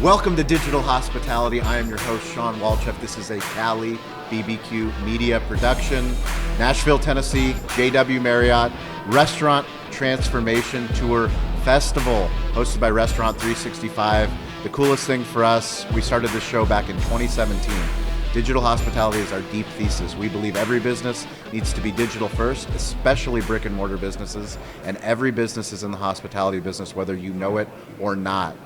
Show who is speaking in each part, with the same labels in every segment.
Speaker 1: Welcome to Digital Hospitality. I am your host, Shawn Walchef. This is a Cali BBQ media production, Nashville, Tennessee, JW Marriott Restaurant Transformation Tour Festival, hosted by Restaurant 365. The coolest thing for us, we started this show back in 2017. Digital hospitality is our deep thesis. We believe every business needs to be digital first, especially brick and mortar businesses, and every business is in the hospitality business, whether you know it or not.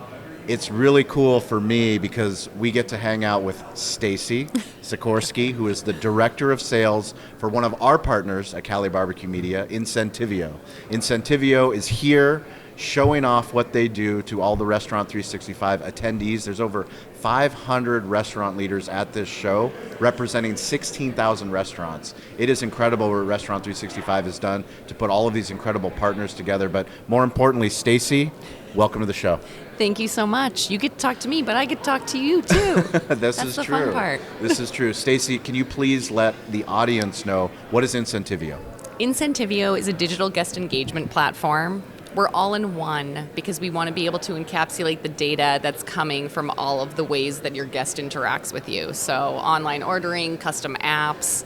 Speaker 1: It's really cool for me because we get to hang out with Stacey Sikorski, who is the director of sales for one of our partners at Cali Barbecue Media, Incentivio. Incentivio is here showing off what they do to all the Restaurant 365 attendees. There's over 500 restaurant leaders at this show, representing 16,000 restaurants. It is incredible what Restaurant 365 has done to put all of these incredible partners together. But more importantly, Stacey, welcome to the show.
Speaker 2: Thank you so much. You get to talk to me, but I get to talk to you too.
Speaker 1: That's
Speaker 2: the
Speaker 1: true.
Speaker 2: Fun part.
Speaker 1: This is true. Stacey, can you please let the audience know what is Incentivio?
Speaker 2: Incentivio is a digital guest engagement platform. We're all in one because we want to be able to encapsulate the data that's coming from all of the ways that your guest interacts with you. So online ordering, custom apps,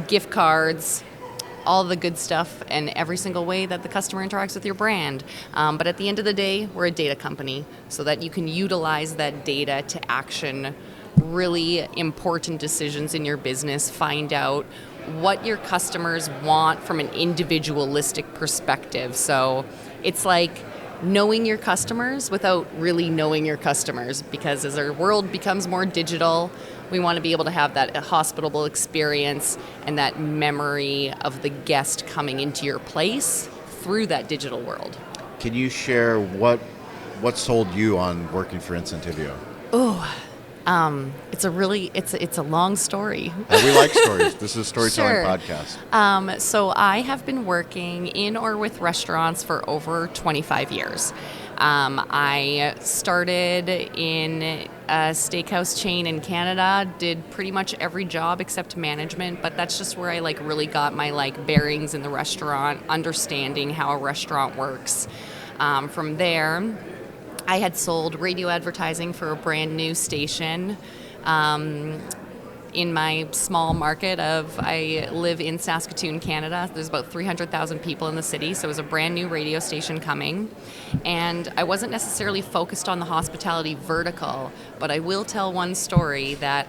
Speaker 2: gift cards, all the good stuff, and every single way that the customer interacts with your brand. But at the end of the day, we're a data company so that you can utilize that data to action really important decisions in your business, find out what your customers want from an individualistic perspective. So it's like knowing your customers without really knowing your customers, because as our world becomes more digital, we want to be able to have that hospitable experience and that memory of the guest coming into your place through that digital world.
Speaker 1: Can you share what sold you on working for Incentivio?
Speaker 2: It's a long story.
Speaker 1: We like stories. This is a storytelling
Speaker 2: Sure.
Speaker 1: podcast.
Speaker 2: So I have been working in or with restaurants for over 25 years. I started in a steakhouse chain in Canada, did pretty much every job except management, but that's just where I really got my bearings in the restaurant, understanding how a restaurant works. From there, I had sold radio advertising for a brand new station in my small market I live in Saskatoon, Canada. There's about 300,000 people in the city, so it was a brand new radio station coming. And I wasn't necessarily focused on the hospitality vertical, but I will tell one story that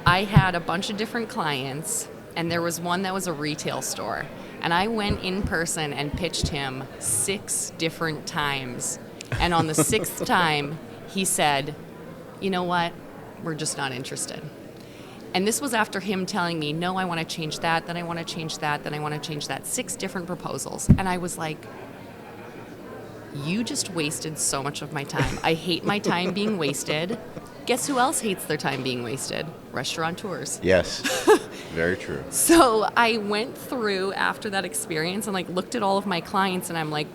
Speaker 2: I had a bunch of different clients, and there was one that was a retail store. And I went in person and pitched him 6 different times. And on the 6th time, he said, "You know what? We're just not interested." And this was after him telling me, "No, I want to change that, then I want to change that, then I want to change that." 6 different proposals. And I was like, you just wasted so much of my time. I hate my time being wasted. Guess who else hates their time being wasted? Restaurateurs.
Speaker 1: Yes, very true.
Speaker 2: So I went through after that experience and looked at all of my clients, and I'm like,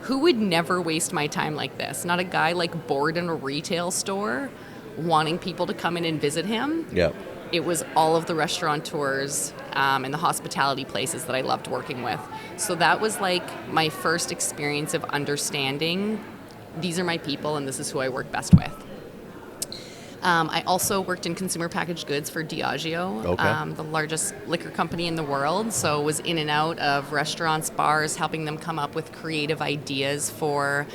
Speaker 2: who would never waste my time like this? Not a guy bored in a retail store wanting people to come in and visit him.
Speaker 1: Yep.
Speaker 2: It was all of the restaurateurs and the hospitality places that I loved working with. So that was my first experience of understanding these are my people and this is who I work best with. I also worked in consumer packaged goods for Diageo, the largest liquor company in the world. So was in and out of restaurants, bars, helping them come up with creative ideas for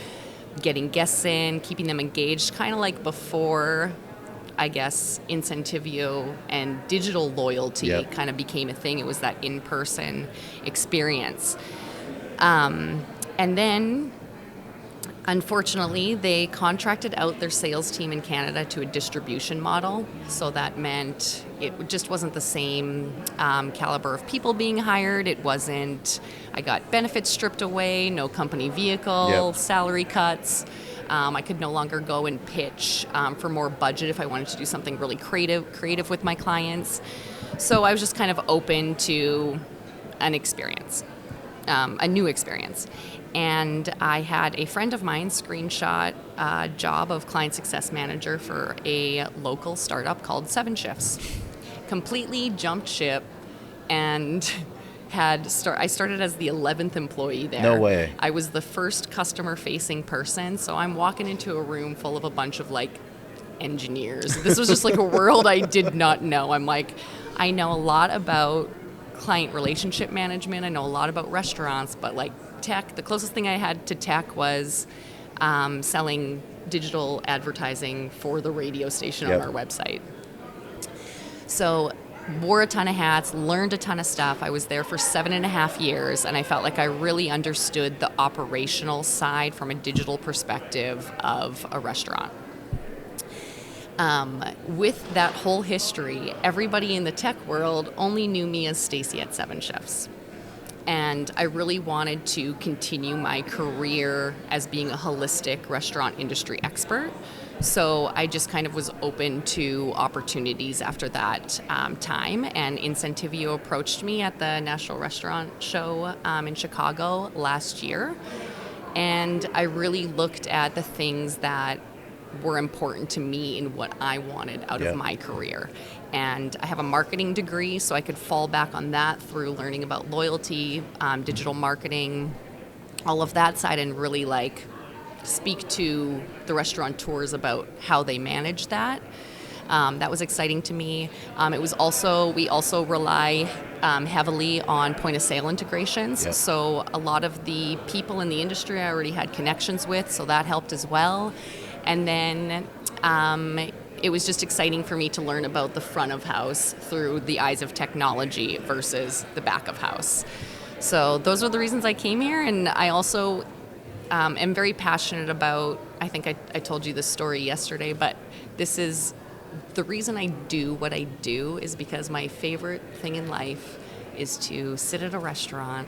Speaker 2: getting guests in, keeping them engaged, kind of before, I guess, Incentivio and digital loyalty kind of became a thing. It was that in-person experience. And then, unfortunately, they contracted out their sales team in Canada to a distribution model. So that meant it just wasn't the same caliber of people being hired. It wasn't, I got benefits stripped away, no company vehicle, salary cuts. I could no longer go and pitch for more budget if I wanted to do something really creative with my clients. So I was just kind of open to an experience, a new experience. And I had a friend of mine screenshot a job of client success manager for a local startup called 7 Shifts. Completely jumped ship and I started as the 11th employee there.
Speaker 1: No way.
Speaker 2: I was the first customer-facing person, so I'm walking into a room full of a bunch of like engineers. This was just like a world I did not know. I'm like, I know a lot about client relationship management. I know a lot about restaurants, but like tech, the closest thing I had to tech was selling digital advertising for the radio station on our website. So wore a ton of hats, learned a ton of stuff. I was there for 7.5 years, and I felt like I really understood the operational side from a digital perspective of a restaurant. With that whole history, everybody in the tech world only knew me as Stacey at 7 Chefs. And I really wanted to continue my career as being a holistic restaurant industry expert. So I just kind of was open to opportunities after that time. And Incentivio approached me at the National Restaurant Show in Chicago last year. And I really looked at the things that were important to me in what I wanted out of my career. And I have a marketing degree, so I could fall back on that through learning about loyalty, digital marketing, all of that side, and really like speak to the restaurateurs about how they manage that. That was exciting to me. We also rely heavily on point of sale integrations.
Speaker 1: Yep.
Speaker 2: So a lot of the people in the industry I already had connections with, so that helped as well. And then it was just exciting for me to learn about the front of house through the eyes of technology versus the back of house. So those are the reasons I came here. And I also am very passionate about, I think I told you this story yesterday, but this is the reason I do what I do is because my favorite thing in life is to sit at a restaurant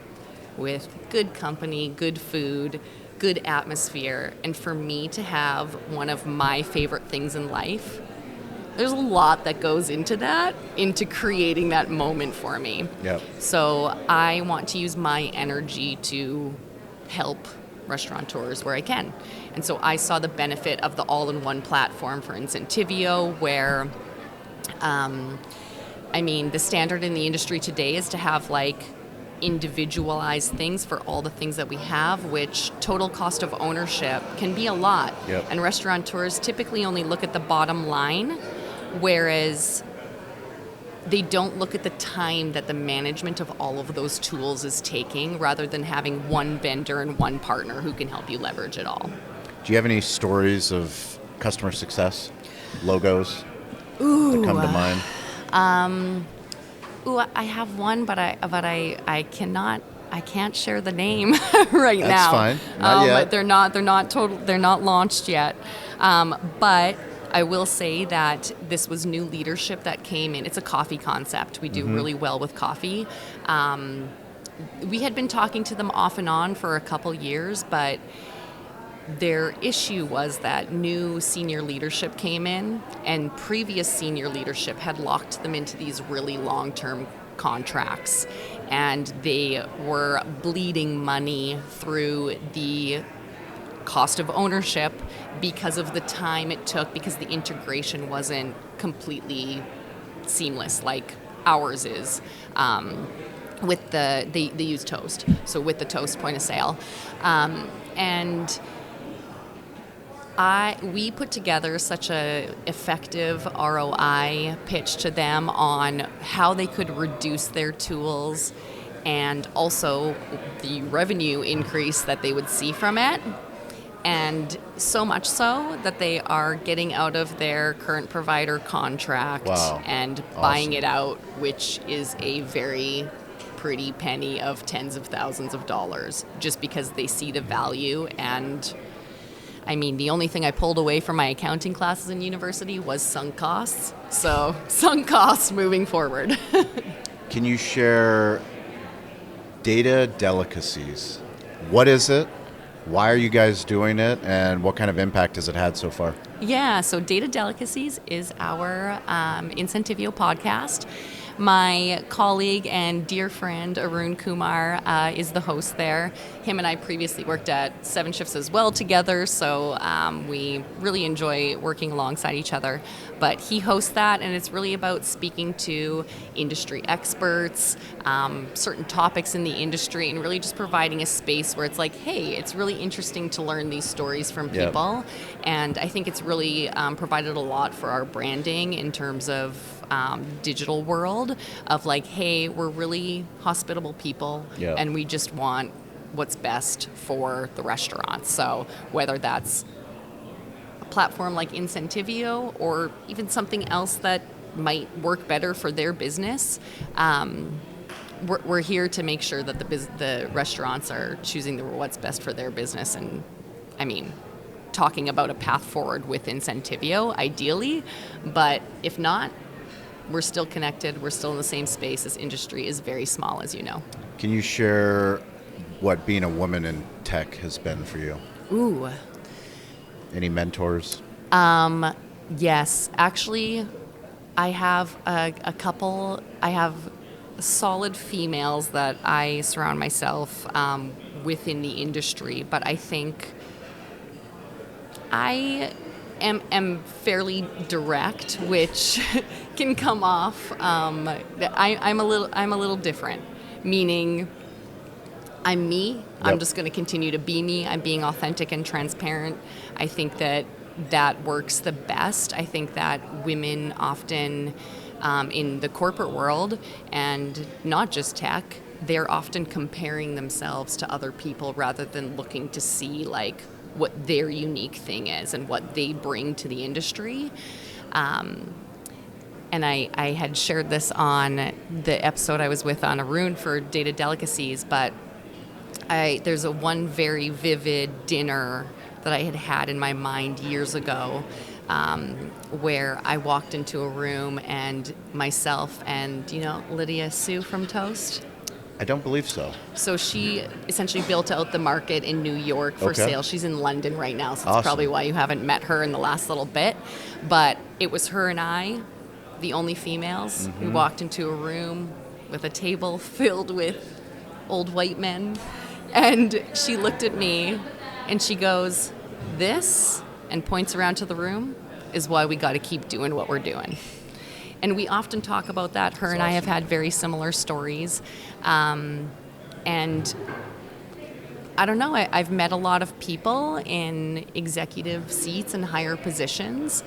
Speaker 2: with good company, good food, good atmosphere, and for me to have one of my favorite things in life, there's a lot that goes into that, into creating that moment for me.
Speaker 1: Yep.
Speaker 2: So I want to use my energy to help restaurateurs where I can. And so I saw the benefit of the all-in-one platform for Incentivio, where, the standard in the industry today is to have like individualized things for all the things that we have, which total cost of ownership can be a lot.
Speaker 1: Yep.
Speaker 2: And restaurateurs typically only look at the bottom line, whereas they don't look at the time that the management of all of those tools is taking, rather than having one vendor and one partner who can help you leverage it all.
Speaker 1: Do you have any stories of customer success, logos that come to mind?
Speaker 2: I have one, but I can't share the name right now.
Speaker 1: That's fine. Not yet.
Speaker 2: They're not launched yet. But I will say that this was new leadership that came in. It's a coffee concept. We do really well with coffee. We had been talking to them off and on for a couple years, but their issue was that new senior leadership came in, and previous senior leadership had locked them into these really long-term contracts, and they were bleeding money through the cost of ownership because of the time it took, because the integration wasn't completely seamless like ours is. With they use Toast, so with the Toast point of sale, and we put together such a effective ROI pitch to them on how they could reduce their tools and also the revenue increase that they would see from it. And so much so that they are getting out of their current provider contract and buying it out, which is a very pretty penny of tens of thousands of dollars, just because they see the value. And the only thing I pulled away from my accounting classes in university was sunk costs. So sunk costs moving forward.
Speaker 1: Can you share data delicacies? What is it? Why are you guys doing it? And what kind of impact has it had so far?
Speaker 2: Yeah, so Data Delicacies is our Incentivio podcast. My colleague and dear friend Arun Kumar is the host there. Him and I previously worked at 7 Shifts as well together, so we really enjoy working alongside each other. But he hosts that, and it's really about speaking to industry experts, certain topics in the industry, and really just providing a space where it's like, hey, it's really interesting to learn these stories from people. And I think it's really provided a lot for our branding in terms of digital world of like, hey, we're really hospitable people, and we just want what's best for the restaurant. So whether that's a platform like Incentivio or even something else that might work better for their business, we're here to make sure that the restaurants are choosing what's best for their business. And I mean, talking about a path forward with Incentivio, ideally, but if not, we're still connected. We're still in the same space. This industry is very small, as you know.
Speaker 1: Can you share what being a woman in tech has been for you?
Speaker 2: Ooh.
Speaker 1: Any mentors?
Speaker 2: Yes. Actually, I have a couple. I have solid females that I surround myself within the industry, but I think I am fairly direct, which can come off. I'm a little different, meaning I'm me. Yep. I'm just going to continue to be me. I'm being authentic and transparent. I think that works the best. I think that women often in the corporate world, and not just tech, they're often comparing themselves to other people rather than looking to see like what their unique thing is and what they bring to the industry. And I had shared this on the episode I was with on Arun for Data Delicacies, but there's one very vivid dinner that I had in my mind years ago, where I walked into a room and myself and, Lydia Sue from Toast?
Speaker 1: I don't believe so.
Speaker 2: So she essentially built out the market in New York for sales. She's in London right now, so that's probably why you haven't met her in the last little bit. But it was her and I, the only females. We walked into a room with a table filled with old white men, and she looked at me and she goes, "This," and points around to the room, "is why we got to keep doing what we're doing." And we often talk about that. Her and I have had very similar stories. And I don't know, I've met a lot of people in executive seats and higher positions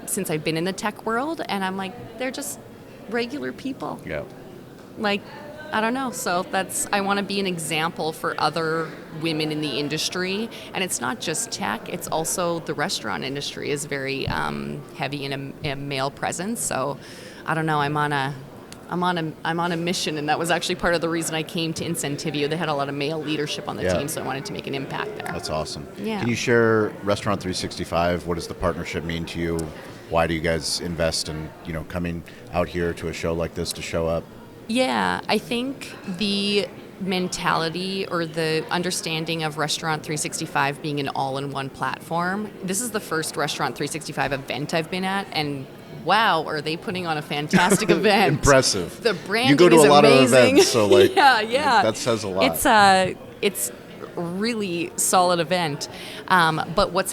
Speaker 2: since I've been in the tech world. And I'm like, they're just regular people.
Speaker 1: Yeah.
Speaker 2: Like, I don't know. So I want to be an example for other women in the industry. And it's not just tech, it's also the restaurant industry is very heavy in a male presence. So I don't know, I'm on a mission, and that was actually part of the reason I came to Incentivio. They had a lot of male leadership on the team, so I wanted to make an impact there.
Speaker 1: That's awesome.
Speaker 2: Yeah.
Speaker 1: Can you share Restaurant 365? What does the partnership mean to you? Why do you guys invest in, coming out here to a show like this to show up?
Speaker 2: Yeah, I think the mentality or the understanding of Restaurant 365 being an all-in-one platform. This is the first Restaurant 365 event I've been at, and wow, are they putting on a fantastic event.
Speaker 1: Impressive.
Speaker 2: The branding
Speaker 1: you go to
Speaker 2: is
Speaker 1: a lot
Speaker 2: amazing.
Speaker 1: of events, so
Speaker 2: yeah.
Speaker 1: That says a lot.
Speaker 2: It's really solid event. But what's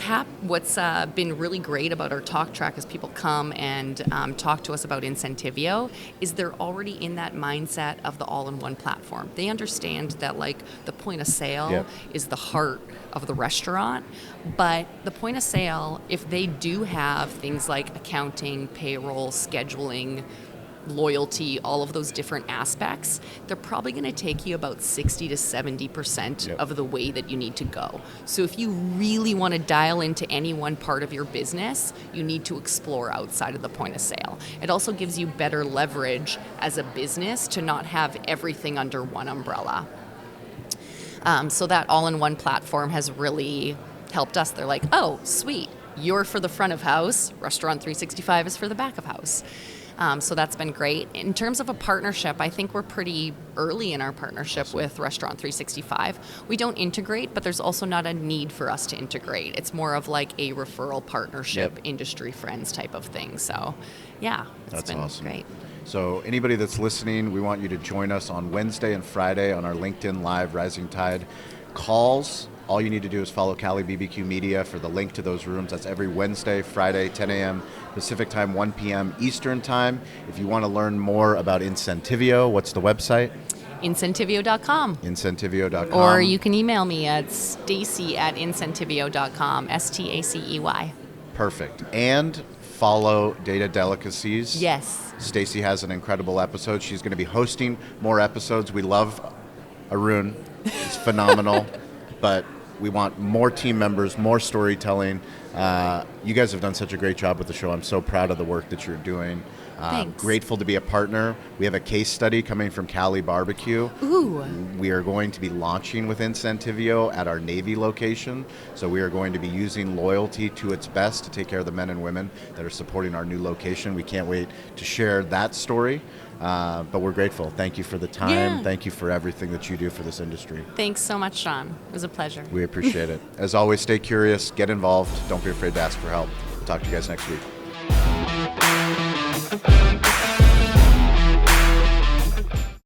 Speaker 2: been really great about our talk track as people come and talk to us about Incentivio is they're already in that mindset of the all-in-one platform. They understand that the point of sale is the heart of the restaurant, but the point of sale, if they do have things like accounting, payroll, scheduling, loyalty, all of those different aspects, they're probably going to take you about 60 to 70% of the way that you need to go. So if you really want to dial into any one part of your business, you need to explore outside of the point of sale. It also gives you better leverage as a business to not have everything under one umbrella. So that all-in-one platform has really helped us. They're like, oh, sweet, you're for the front of house, Restaurant 365 is for the back of house. So that's been great. In terms of a partnership, I think we're pretty early in our partnership with Restaurant 365. We don't integrate, but there's also not a need for us to integrate. It's more of like a referral partnership, industry friends type of thing. So, yeah, it's been
Speaker 1: awesome.
Speaker 2: Great.
Speaker 1: So anybody that's listening, we want you to join us on Wednesday and Friday on our LinkedIn Live Rising Tide calls. All you need to do is follow Cali BBQ Media for the link to those rooms. That's every Wednesday, Friday, 10 a.m. Pacific Time, 1 p.m. Eastern Time. If you want to learn more about Incentivio, what's the website?
Speaker 2: Incentivio.com.
Speaker 1: Incentivio.com.
Speaker 2: Or you can email me at Stacey@Incentivio.com, Stacey.
Speaker 1: Perfect. And follow Data Delicacies.
Speaker 2: Yes.
Speaker 1: Stacey has an incredible episode. She's going to be hosting more episodes. We love Arun. He's phenomenal. But we want more team members, more storytelling. You guys have done such a great job with the show. I'm so proud of the work that you're doing.
Speaker 2: Thanks.
Speaker 1: Grateful to be a partner. We have a case study coming from Cali Barbecue.
Speaker 2: Ooh.
Speaker 1: We are going to be launching with Incentivio at our Navy location. So we are going to be using loyalty to its best to take care of the men and women that are supporting our new location. We can't wait to share that story. But we're grateful. Thank you for the time.
Speaker 2: Yeah.
Speaker 1: Thank you for everything that you do for this industry.
Speaker 2: Thanks so much, Shawn. It was a pleasure.
Speaker 1: We appreciate it. As always, stay curious, get involved. Don't be afraid to ask for help. We'll talk to you guys next week.